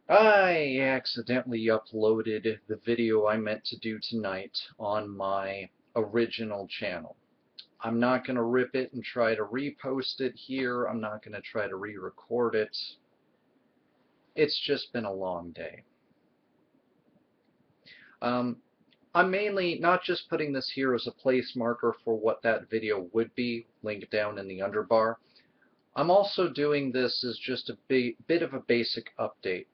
I accidentally uploaded the video I meant to do tonight on my original channel. I'm not going to rip it and try to repost it here. I'm not going to try to re-record it. It's just been a long day. I'm mainly not just putting this here as a place marker for what that video would be, linked down in the underbar. I'm also doing this as just a bit of a basic update.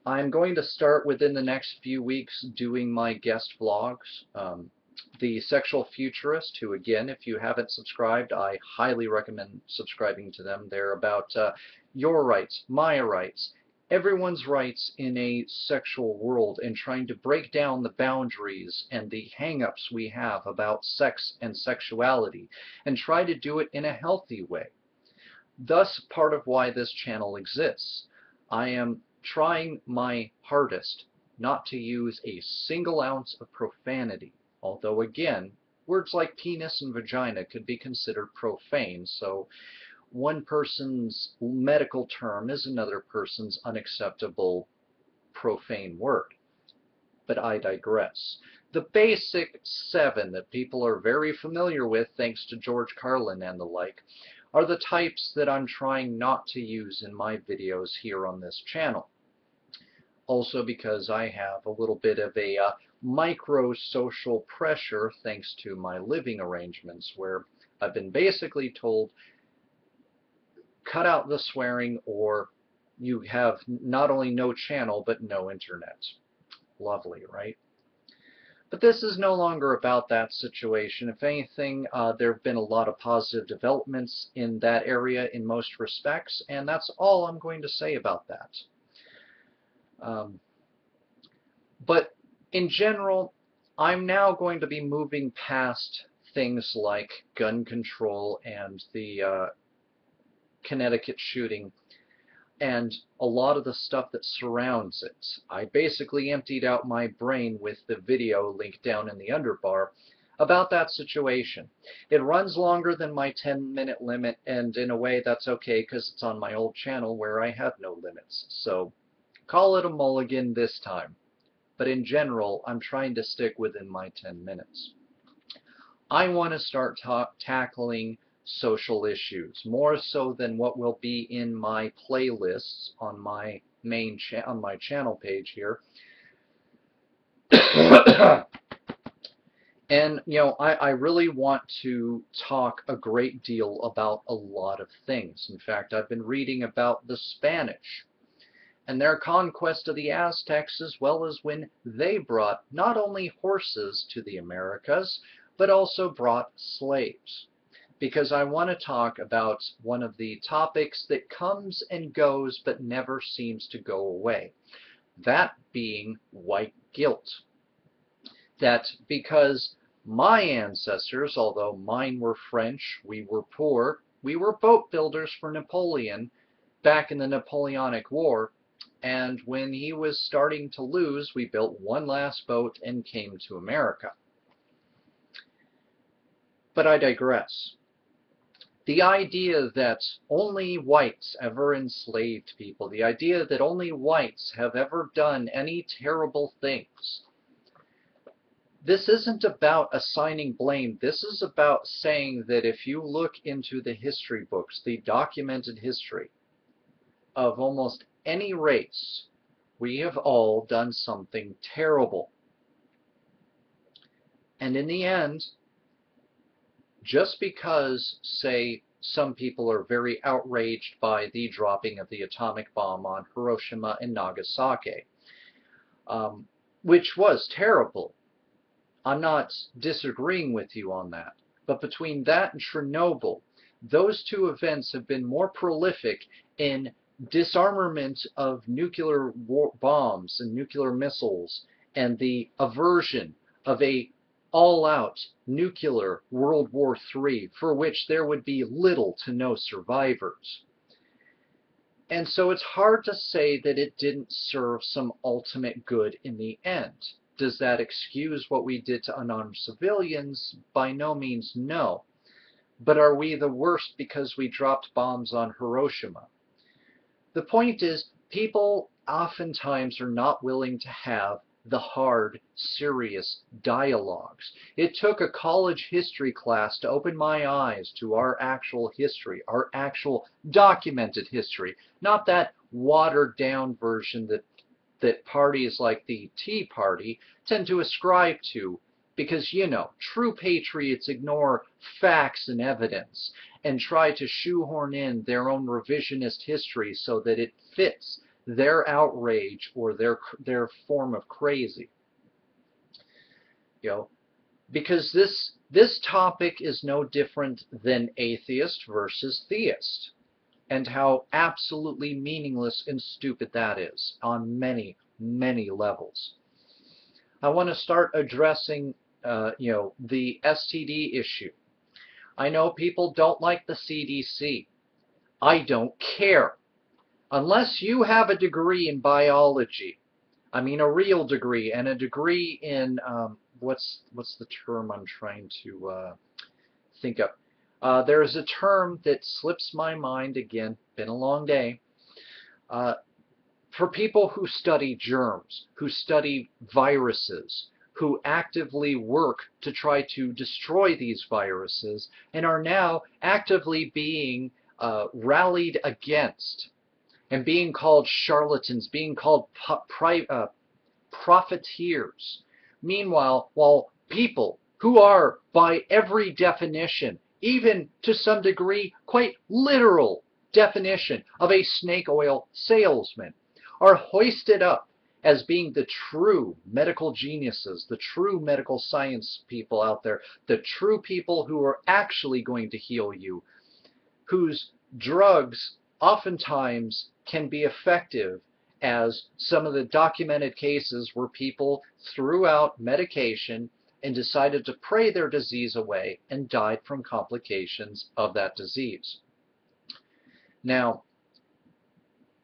I'm going to start within the next few weeks doing my guest vlogs. The Sexual Futurist, who again, if you haven't subscribed, I highly recommend subscribing to them. They're about your rights, my rights, everyone's rights in a sexual world, and trying to break down the boundaries and the hang-ups we have about sex and sexuality, and try to do it in a healthy way. Thus, part of why this channel exists. I am trying my hardest not to use a single ounce of profanity, although again, words like penis and vagina could be considered profane, so one person's medical term is another person's unacceptable profane word. But I digress. The basic 7 that people are very familiar with, thanks to George Carlin and the like, are the types that I'm trying not to use in my videos here on this channel. Also because I have a little bit of a micro-social pressure thanks to my living arrangements, where I've been basically told, cut out the swearing or you have not only no channel but no internet. Lovely, right? But this is no longer about that situation. If anything, there have been a lot of positive developments in that area in most respects, and that's all I'm going to say about that. But in general, I'm now going to be moving past things like gun control and the Connecticut shooting and a lot of the stuff that surrounds it. I basically emptied out my brain with the video linked down in the underbar about that situation. It runs longer than my 10-minute limit, and in a way that's okay because it's on my old channel where I have no limits. So call it a mulligan this time. But in general, I'm trying to stick within my 10 minutes. I want to start tackling social issues, more so than what will be in my playlists on my on my channel page here. And, you know, I really want to talk a great deal about a lot of things. In fact, I've been reading about the Spanish and their conquest of the Aztecs, as well as when they brought not only horses to the Americas, but also brought slaves. Because I want to talk about one of the topics that comes and goes but never seems to go away. That being white guilt. That because my ancestors, although mine were French, we were poor, we were boat builders for Napoleon back in the Napoleonic War, and when he was starting to lose, we built one last boat and came to America. But I digress. The idea that only whites ever enslaved people, the idea that only whites have ever done any terrible things, this isn't about assigning blame. This is about saying that if you look into the history books, the documented history of almost any race, we have all done something terrible. And in the end, just because, say, some people are very outraged by the dropping of the atomic bomb on Hiroshima and Nagasaki, which was terrible. I'm not disagreeing with you on that. But between that and Chernobyl, those two events have been more prolific in disarmament of nuclear bombs and nuclear missiles and the aversion of a all-out nuclear World War III, for which there would be little to no survivors. And so it's hard to say that it didn't serve some ultimate good in the end. Does that excuse what we did to unarmed civilians? By no means, no. But are we the worst because we dropped bombs on Hiroshima? The point is, people oftentimes are not willing to have the hard, serious dialogues. It took a college history class to open my eyes to our actual history, our actual documented history, not that watered down version that parties like the Tea Party tend to ascribe to, because, you know, true patriots ignore facts and evidence and try to shoehorn in their own revisionist history so that it fits their outrage or their form of crazy. You know, because this topic is no different than atheist versus theist, and how absolutely meaningless and stupid that is on many, many levels. I want to start addressing the STD issue. I know people don't like the CDC. I don't care. Unless you have a degree in biology, I mean a real degree, and a degree in, what's the term I'm trying to think of? There's a term that slips my mind again, been a long day, for people who study germs, who study viruses, who actively work to try to destroy these viruses, and are now actively being rallied against and being called charlatans, being called profiteers. Meanwhile, while people who are, by every definition, even to some degree quite literal definition of a snake oil salesman, are hoisted up as being the true medical geniuses, the true medical science people out there, the true people who are actually going to heal you, whose drugs oftentimes can be effective, as some of the documented cases where people threw out medication and decided to pray their disease away and died from complications of that disease. Now,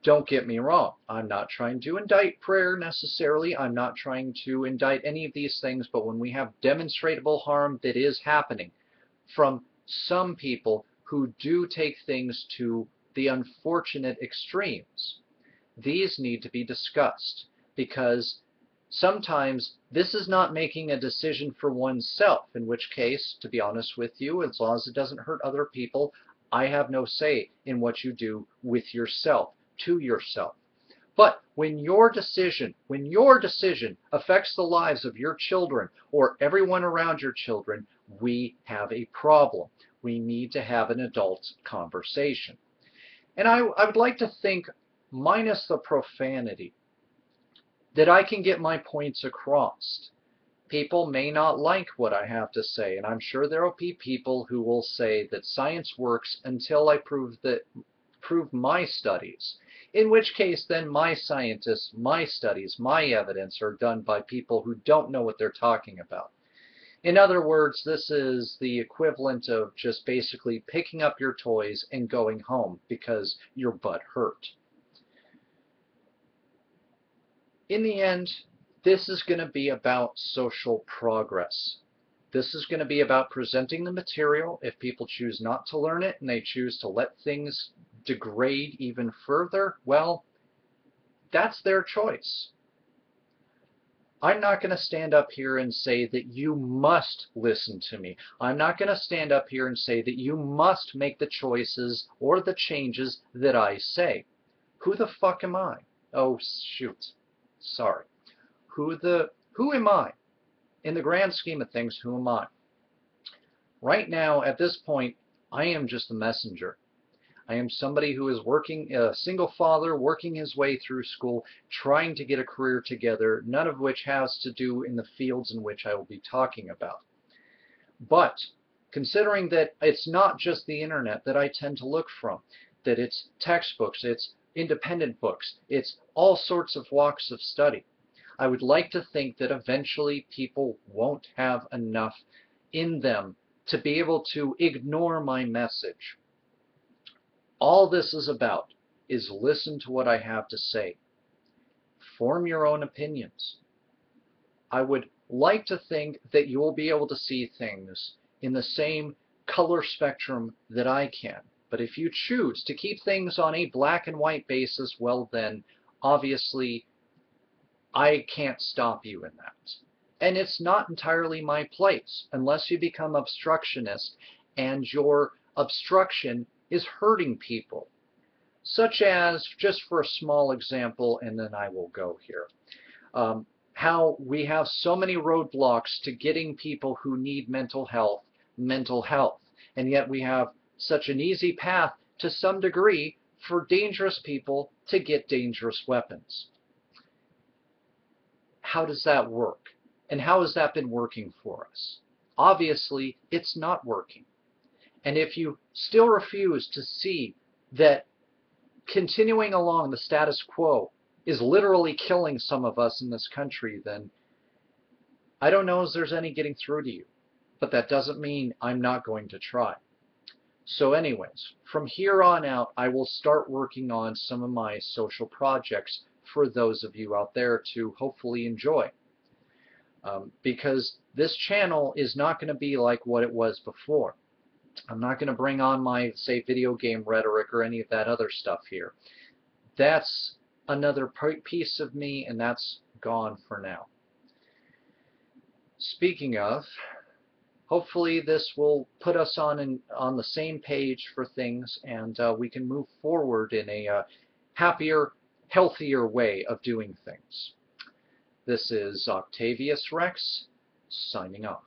don't get me wrong. I'm not trying to indict prayer necessarily. I'm not trying to indict any of these things, but when we have demonstrable harm that is happening from some people who do take things to the unfortunate extremes, these need to be discussed, because sometimes this is not making a decision for oneself, in which case, to be honest with you, as long as it doesn't hurt other people, I have no say in what you do with yourself, to yourself. But when your decision affects the lives of your children or everyone around your children, we have a problem. We need to have an adult conversation. And I would like to think, minus the profanity, that I can get my points across. People may not like what I have to say, and I'm sure there will be people who will say that science works until I prove my studies. In which case, then my scientists, my studies, my evidence are done by people who don't know what they're talking about. In other words, this is the equivalent of just basically picking up your toys and going home because your butt hurt. In the end, this is going to be about social progress. This is going to be about presenting the material. If people choose not to learn it and they choose to let things degrade even further, well, that's their choice. I'm not going to stand up here and say that you must listen to me. I'm not going to stand up here and say that you must make the choices or the changes that I say. Who the fuck am I? Oh, shoot. Sorry. Who am I? In the grand scheme of things, who am I? Right now, at this point, I am just a messenger. I am somebody who is working, a single father, working his way through school, trying to get a career together, none of which has to do in the fields in which I will be talking about. But considering that it's not just the internet that I tend to look from, that it's textbooks, it's independent books, it's all sorts of walks of study, I would like to think that eventually people won't have enough in them to be able to ignore my message. All this is about is listen to what I have to say. Form your own opinions. I would like to think that you will be able to see things in the same color spectrum that I can, But if you choose to keep things on a black and white basis, well then, obviously, I can't stop you in that. And it's not entirely my place, unless you become obstructionist and your obstruction is hurting people. Such as, just for a small example, and then I will go here, how we have so many roadblocks to getting people who need mental health, and yet we have such an easy path to some degree for dangerous people to get dangerous weapons. How does that work? And how has that been working for us? Obviously, it's not working. And if you still refuse to see that continuing along the status quo is literally killing some of us in this country, then I don't know if there's any getting through to you. But that doesn't mean I'm not going to try. So anyways, from here on out, I will start working on some of my social projects for those of you out there to hopefully enjoy. Because this channel is not going to be like what it was before. I'm not going to bring on my, say, video game rhetoric or any of that other stuff here. That's another piece of me, and that's gone for now. Speaking of, hopefully this will put us on the same page for things, and we can move forward in a happier, healthier way of doing things. This is Octavius Rex, signing off.